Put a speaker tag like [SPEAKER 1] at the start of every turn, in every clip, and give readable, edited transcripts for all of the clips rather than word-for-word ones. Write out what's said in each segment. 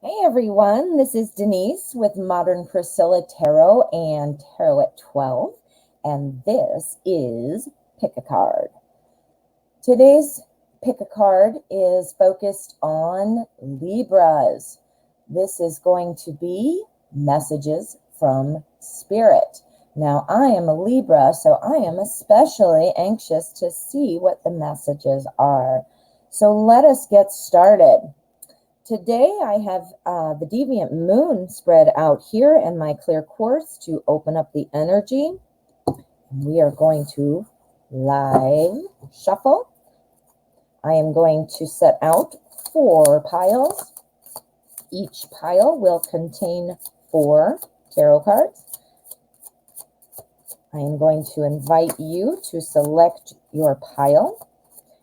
[SPEAKER 1] Hey everyone, this is Denise with Modern Priscilla Tarot and Tarot at 12, and this is Pick a Card. Today's Pick a Card is focused on Libras. This is going to be messages from Spirit. Now, I am a Libra, so I am especially anxious to see what the messages are. So let us get started. Today I have the Deviant Moon spread out here and my clear quartz to open up the energy. We are going to live shuffle. I am going to set out 4 piles. Each pile will contain 4 tarot cards. I am going to invite you to select your pile.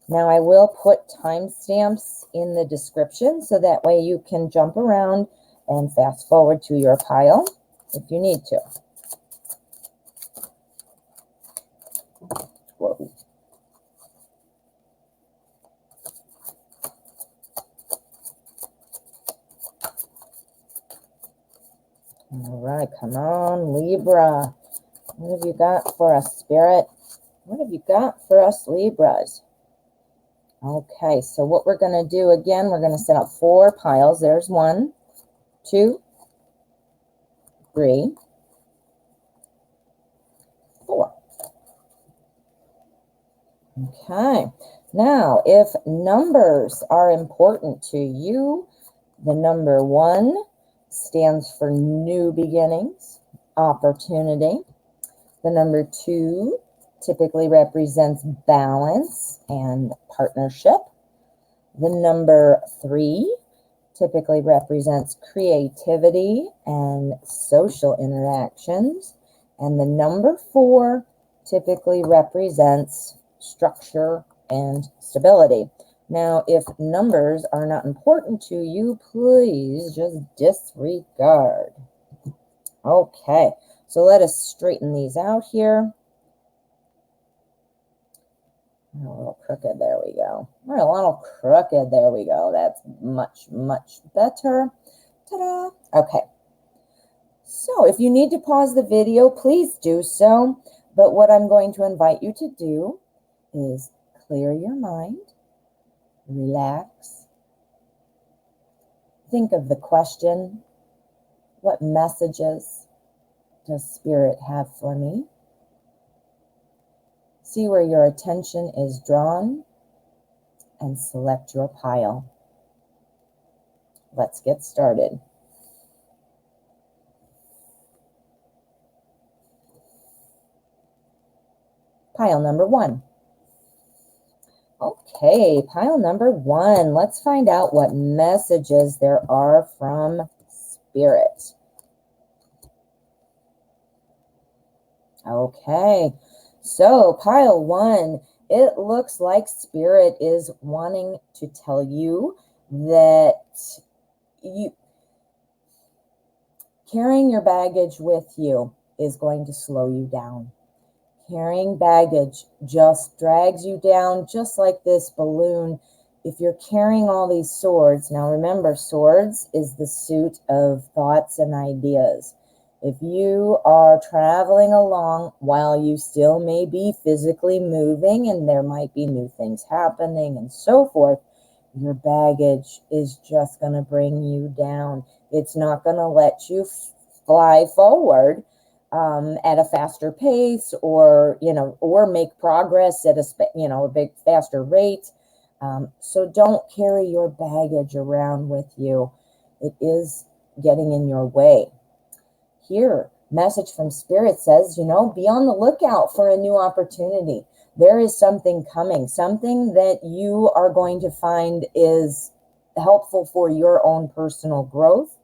[SPEAKER 1] Now I will put timestamps in the description so that way you can jump around and fast forward to your pile if you need to. Whoa. All right, come on, Libra. What have you got for us, Spirit? What have you got for us, Libras? Okay, so what we're going to do again, we're going to set up 4 piles. There's 1, 2, 3, 4. Okay, now if numbers are important to you, the number 1 stands for new beginnings, opportunity. The number 2 typically represents balance and partnership. The number 3 typically represents creativity and social interactions. And the number 4 typically represents structure and stability. Now, if numbers are not important to you, please just disregard. Okay, so let us straighten these out here. A little crooked, there we go. We're a little crooked, there we go. That's much, much better. Ta-da! Okay. So if you need to pause the video, please do so. But what I'm going to invite you to do is clear your mind, relax, think of the question, what messages does Spirit have for me? See where your attention is drawn and select your pile. Let's get started. Pile number 1. Okay, pile number 1. Let's find out what messages there are from Spirit. Okay, so pile 1, it looks like Spirit is wanting to tell you that carrying your baggage with you is going to slow you down. Carrying baggage just drags you down, just like this balloon. If you're carrying all these swords, now remember, swords is the suit of thoughts and ideas. If you are traveling along while you still may be physically moving and there might be new things happening and so forth, your baggage is just going to bring you down. It's not going to let you fly forward at a faster pace, or make progress at a big faster rate. So don't carry your baggage around with you. It is getting in your way. Here, message from Spirit says, be on the lookout for a new opportunity. There is something coming, something that you are going to find is helpful for your own personal growth.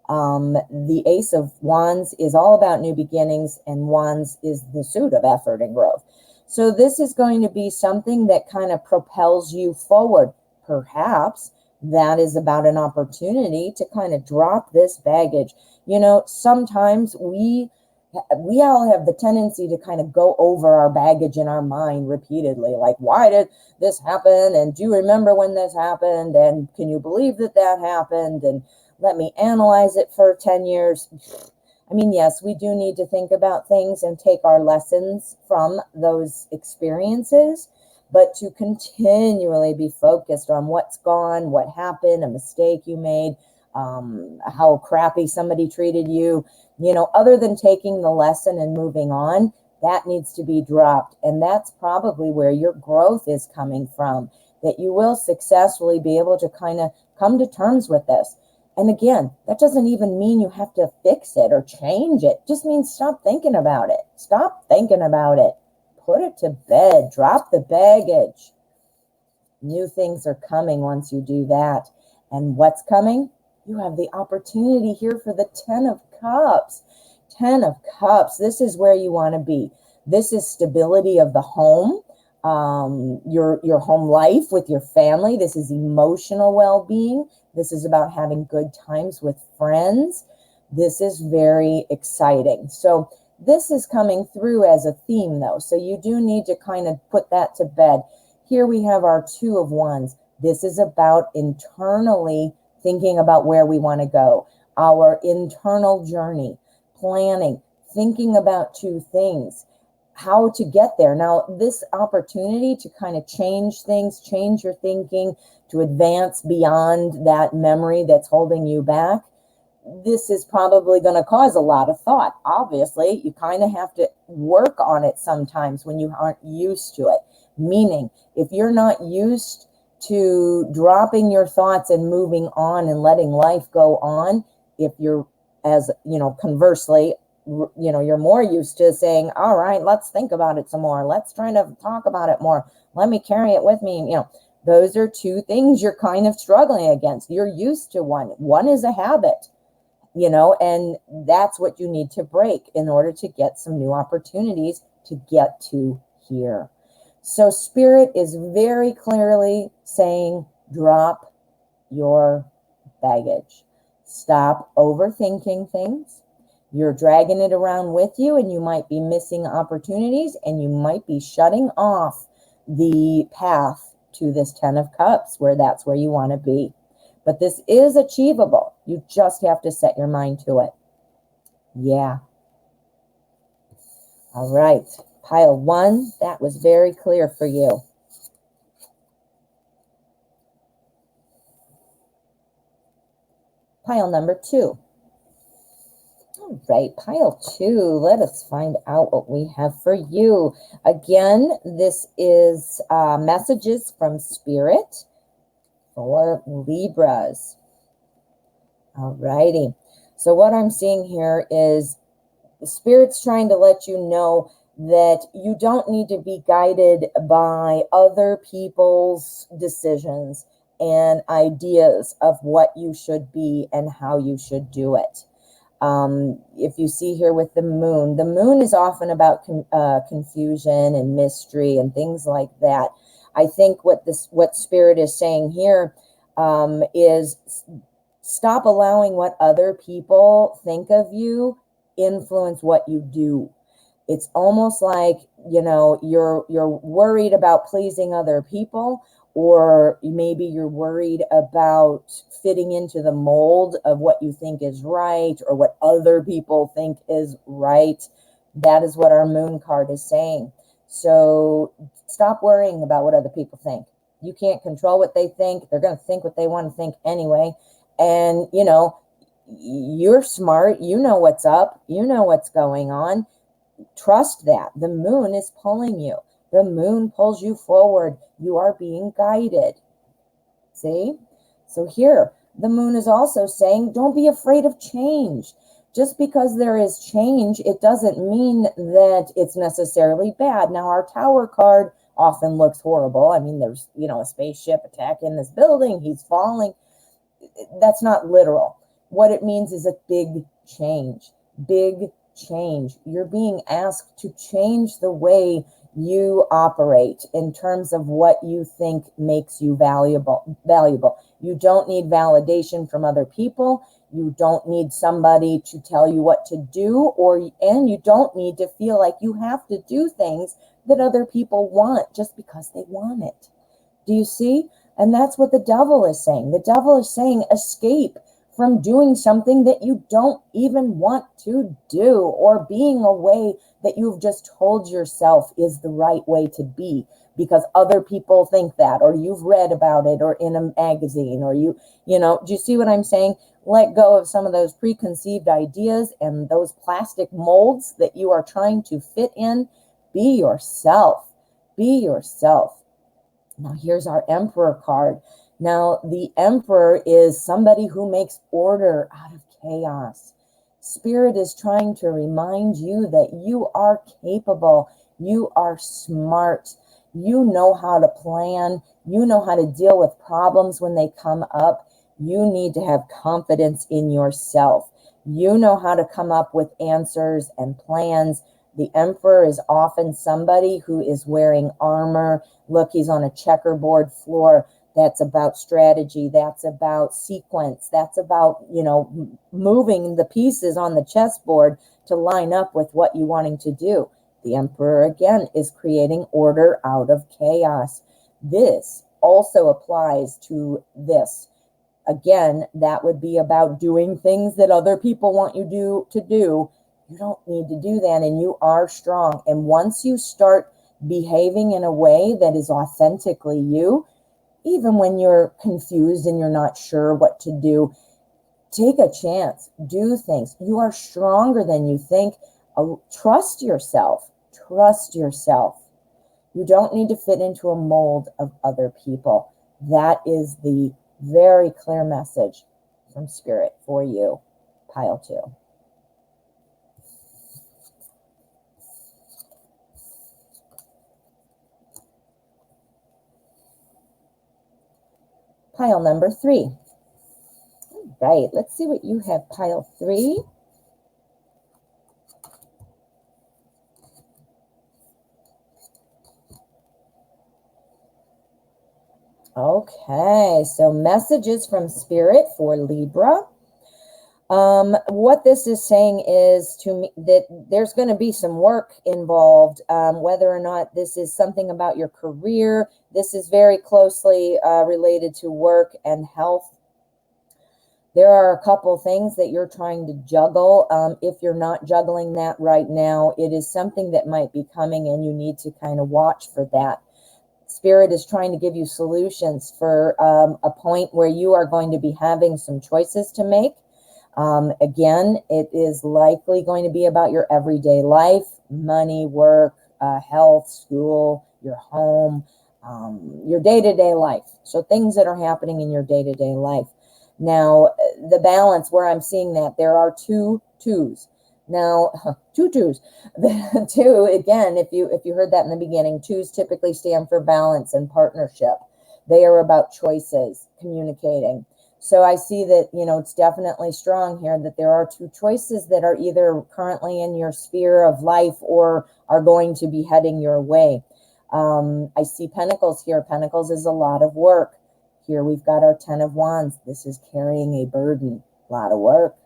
[SPEAKER 1] The Ace of Wands is all about new beginnings, and Wands is the suit of effort and growth. So this is going to be something that kind of propels you forward. Perhaps that is about an opportunity to kind of drop this baggage. Sometimes we all have the tendency to kind of go over our baggage in our mind repeatedly. Like, why did this happen? And do you remember when this happened? And can you believe that happened? And Let me analyze it for 10 years. I mean, yes, we do need to think about things and take our lessons from those experiences, but to continually be focused on what's gone, what happened, a mistake you made, how crappy somebody treated you, other than taking the lesson and moving on, that needs to be dropped. And that's probably where your growth is coming from, that you will successfully be able to kind of come to terms with this. And again, that doesn't even mean you have to fix it or change it. It just means stop thinking about it. Stop thinking about it. Put it to bed. Drop the baggage. New things are coming once you do that. And what's coming? You have the opportunity here for the 10 of Cups. 10 of Cups. This is where you want to be. This is stability of the home, your home life with your family. This is emotional well-being. This is about having good times with friends. This is very exciting. So this is coming through as a theme, though. So you do need to kind of put that to bed. Here we have our 2 of Wands. This is about internally thinking about where we want to go, our internal journey, planning, thinking about 2 things, how to get there. Now, this opportunity to kind of change things, change your thinking, to advance beyond that memory that's holding you back, this is probably going to cause a lot of thought. Obviously, you kind of have to work on it sometimes when you aren't used to it. Meaning, if you're not used to dropping your thoughts and moving on and letting life go on, if you're, as conversely, you're more used to saying, all right, let's think about it some more. Let's try to talk about it more. Let me carry it with me. Those are 2 things you're kind of struggling against. You're used to one. One is a habit, and that's what you need to break in order to get some new opportunities to get to here. So Spirit is very clearly saying, drop your baggage. Stop overthinking things. You're dragging it around with you, and you might be missing opportunities, and you might be shutting off the path to this 10 of Cups, where that's where you want to be. But this is achievable. You just have to set your mind to it. Yeah. All right. Pile 1, that was very clear for you. Pile number 2. All right, pile 2, let us find out what we have for you. Again, this is messages from Spirit for Libras. All righty. So what I'm seeing here is the Spirit's trying to let you know that you don't need to be guided by other people's decisions and ideas of what you should be and how you should do it. If you see here with the moon is often about confusion and mystery and things like that. I think what Spirit is saying here is stop allowing what other people think of you influence what you do. It's almost like, you're worried about pleasing other people, or maybe you're worried about fitting into the mold of what you think is right or what other people think is right. That is what our moon card is saying. So stop worrying about what other people think. You can't control what they think. They're going to think what they want to think anyway. And, you're smart. You know what's up. You know what's going on. Trust that. The moon is pulling you. The moon pulls you forward. You are being guided. See? So here, the moon is also saying, don't be afraid of change. Just because there is change, it doesn't mean that it's necessarily bad. Now, our Tower card often looks horrible. I mean, there's, a spaceship attacking this building. He's falling. That's not literal. What it means is a big change. Big change. You're being asked to change the way you operate in terms of what you think makes you valuable. You don't need validation from other people. You don't need somebody to tell you what to do, and you don't need to feel like you have to do things that other people want just because they want it. Do you see? And that's what the devil is saying. The devil is saying, escape from doing something that you don't even want to do, or being a way that you've just told yourself is the right way to be because other people think that, or you've read about it, or in a magazine, or do you see what I'm saying? Let go of some of those preconceived ideas and those plastic molds that you are trying to fit in. Be yourself. Be yourself. Now, here's our Emperor card. Now, the Emperor is somebody who makes order out of chaos. Spirit is trying to remind you that you are capable. You are smart. You know how to plan. You know how to deal with problems when they come up. You need to have confidence in yourself. You know how to come up with answers and plans. The Emperor is often somebody who is wearing armor. Look, he's on a checkerboard floor. That's about strategy. That's about sequence. That's about, moving the pieces on the chessboard to line up with what you're wanting to do. The Emperor, again, is creating order out of chaos. This also applies to this. Again, that would be about doing things that other people want you to do. You don't need to do that, and you are strong. And once you start behaving in a way that is authentically you, even when you're confused and you're not sure what to do, take a chance, do things. You are stronger than you think. Trust yourself. Trust yourself. You don't need to fit into a mold of other people. That is the very clear message from Spirit for you. Pile 2. Pile number 3. All right, let's see what you have, pile 3. Okay, so messages from Spirit for Libra. What this is saying is to me that there's going to be some work involved, whether or not this is something about your career. This is very closely related to work and health. There are a couple things that you're trying to juggle. If you're not juggling that right now, it is something that might be coming, and you need to kind of watch for that. Spirit is trying to give you solutions for a point where you are going to be having some choices to make. Again, it is likely going to be about your everyday life, money, work, health, school, your home, your day-to-day life. So things that are happening in your day-to-day life. Now, the balance where I'm seeing that, there are 2 twos. Now, 2 twos. The 2, again, if you heard that in the beginning, 2s typically stand for balance and partnership. They are about choices, communicating. So I see that, it's definitely strong here that there are 2 choices that are either currently in your sphere of life or are going to be heading your way. I see Pentacles here. Pentacles is a lot of work. Here we've got our 10 of Wands. This is carrying a burden, a lot of work,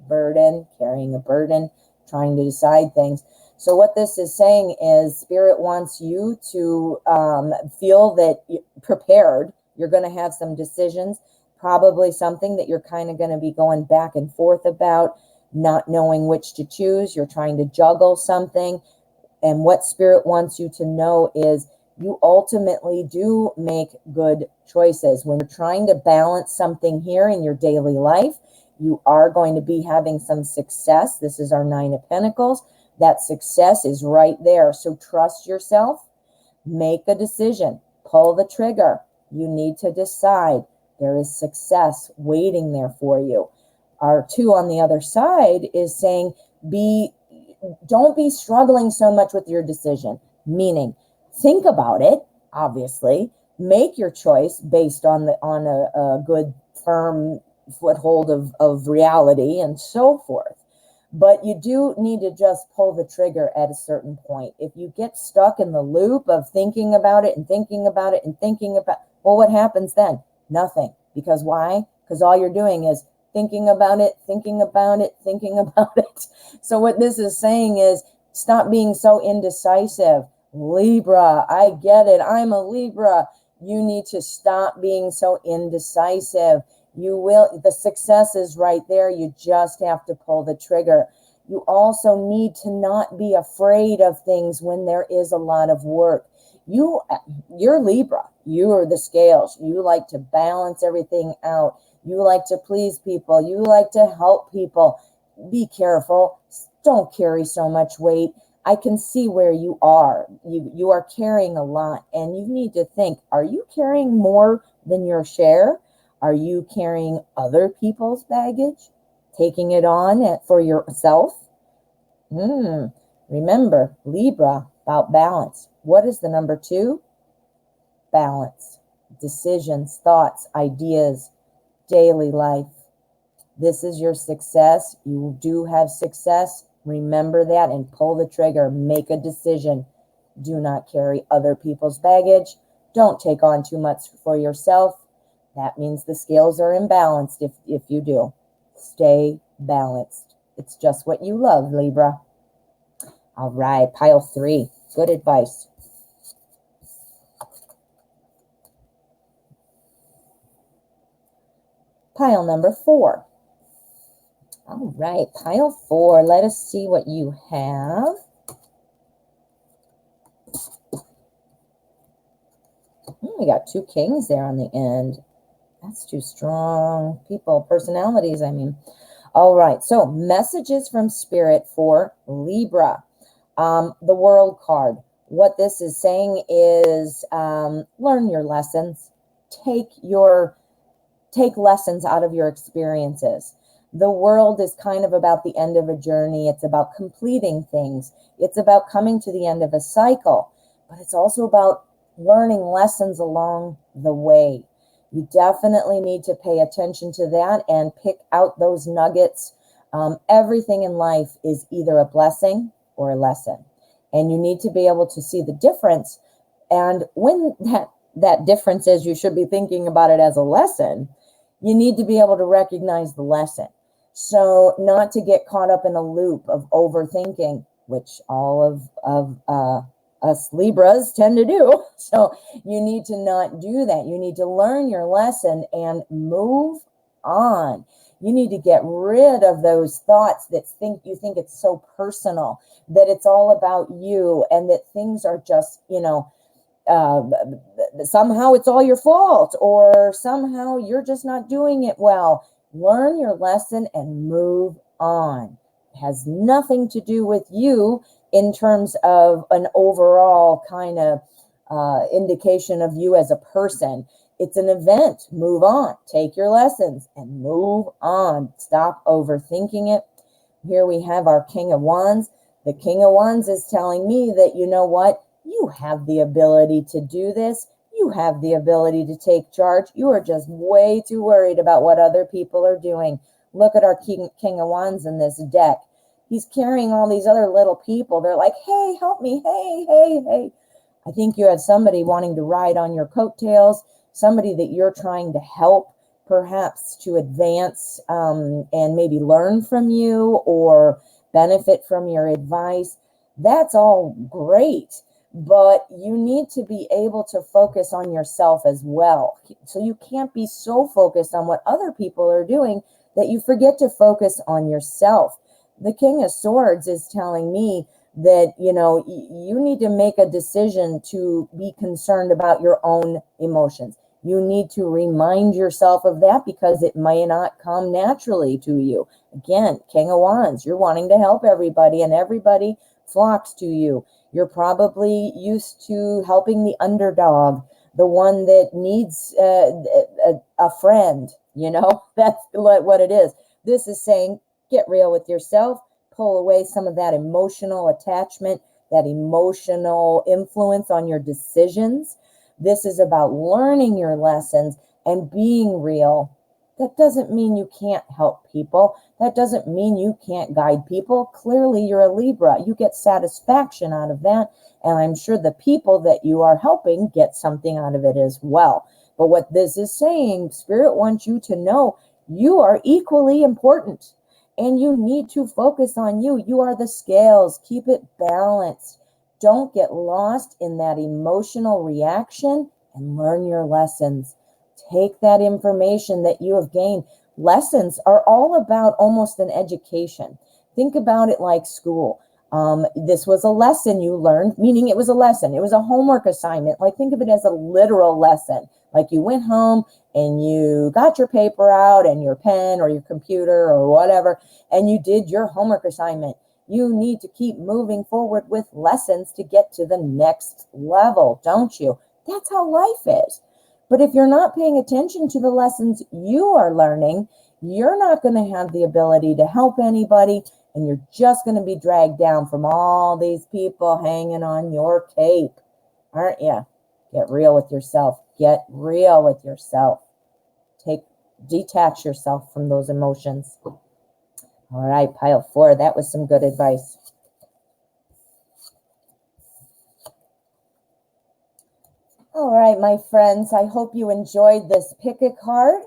[SPEAKER 1] burden, carrying a burden, trying to decide things. So what this is saying is Spirit wants you to feel that you're prepared. You're going to have some decisions, probably something that you're kind of going to be going back and forth about, not knowing which to choose. You're trying to juggle something. And what Spirit wants you to know is you ultimately do make good choices. When you're trying to balance something here in your daily life, you are going to be having some success. This is our 9 of Pentacles. That success is right there. So trust yourself. Make a decision. Pull the trigger. You need to decide. There is success waiting there for you. Our 2 on the other side is saying, don't be struggling so much with your decision. Meaning, think about it, obviously. Make your choice based on a good, firm foothold of reality and so forth. But you do need to just pull the trigger at a certain point. If you get stuck in the loop of thinking about it and thinking about it and thinking about, well, what happens then? Nothing. Because why? Because all you're doing is thinking about it, thinking about it, thinking about it. So what this is saying is stop being so indecisive. Libra, I get it. I'm a Libra. You need to stop being so indecisive. You will, the success is right there. You just have to pull the trigger. You also need to not be afraid of things when there is a lot of work. You're Libra. You are the scales. You like to balance everything out. You like to please people. You like to help people. Be careful. Don't carry so much weight. I can see where you are. You are carrying a lot, and you need to think, are you carrying more than your share? Are you carrying other people's baggage? Taking it on for yourself? Remember, Libra, about balance. What is the number 2? Balance. Decisions, thoughts, ideas, daily life. This is your success. You do have success. Remember that and pull the trigger. Make a decision. Do not carry other people's baggage. Don't take on too much for yourself. That means the scales are imbalanced if you do. Stay balanced. It's just what you love, Libra. All right, pile 3. Good advice. Pile number 4. All right, pile 4. Let us see what you have. We got 2 kings there on the end. That's too strong. People, personalities, I mean. All right, so messages from Spirit for Libra. The World card. What this is saying is learn your lessons. Take lessons out of your experiences. The World is kind of about the end of a journey. It's about completing things. It's about coming to the end of a cycle. But it's also about learning lessons along the way. You definitely need to pay attention to that and pick out those nuggets. Everything in life is either a blessing or a lesson. And you need to be able to see the difference. And when that difference is, you should be thinking about it as a lesson. You need to be able to recognize the lesson. So not to get caught up in a loop of overthinking, which all of us Libras tend to do. So you need to not do that. You need to learn your lesson and move on. You need to get rid of those thoughts that you think it's so personal, that it's all about you, and that things are just, somehow it's all your fault, or somehow you're just not doing it well. Learn your lesson and move on. It has nothing to do with you in terms of an overall kind of indication of you as a person. It's an event. Move on. Take your lessons and move on. Stop overthinking it. Here we have our King of Wands. The King of Wands is telling me that, you know what? You have the ability to do this. You have the ability to take charge. You are just way too worried about what other people are doing. Look at our King of Wands in this deck. He's carrying all these other little people. They're like, hey, help me. Hey, hey, hey. I think you have somebody wanting to ride on your coattails, somebody that you're trying to help, perhaps to advance and maybe learn from you or benefit from your advice. That's all great, but you need to be able to focus on yourself as well. So you can't be so focused on what other people are doing that you forget to focus on yourself. The King of Swords is telling me that, you need to make a decision to be concerned about your own emotions. You need to remind yourself of that because it may not come naturally to you. Again, King of Wands, you're wanting to help everybody and everybody flocks to you. You're probably used to helping the underdog, the one that needs a friend, that's what it is. This is saying, get real with yourself, pull away some of that emotional attachment, that emotional influence on your decisions. This is about learning your lessons and being real. That doesn't mean you can't help people. That doesn't mean you can't guide people. Clearly, you're a Libra. You get satisfaction out of that. And I'm sure the people that you are helping get something out of it as well. But what this is saying, Spirit wants you to know you are equally important. And you need to focus on you. You are the scales. Keep it balanced. Don't get lost in that emotional reaction and learn your lessons. Take that information that you have gained. Lessons are all about almost an education. Think about it like school. This was a lesson you learned, meaning it was a lesson. It was a homework assignment. Like, think of it as a literal lesson. Like, you went home and you got your paper out and your pen or your computer or whatever, and you did your homework assignment. You need to keep moving forward with lessons to get to the next level, don't you? That's how life is. But if you're not paying attention to the lessons you are learning, you're not going to have the ability to help anybody, and you're just going to be dragged down from all these people hanging on your cape, aren't you? Get real with yourself. Get real with yourself. Detach yourself from those emotions. All right, pile 4. That was some good advice. All right, my friends, I hope you enjoyed this pick a card.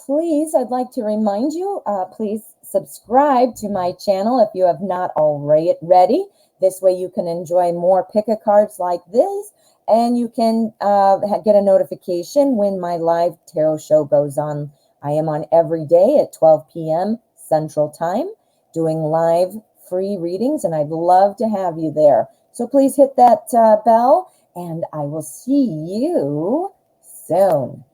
[SPEAKER 1] Please, I'd like to remind you, please subscribe to my channel if you have not already. This way you can enjoy more pick a cards like this, and you can get a notification when my live tarot show goes on. I am on every day at 12 p.m. Central Time doing live free readings, and I'd love to have you there. So please hit that bell, and I will see you soon.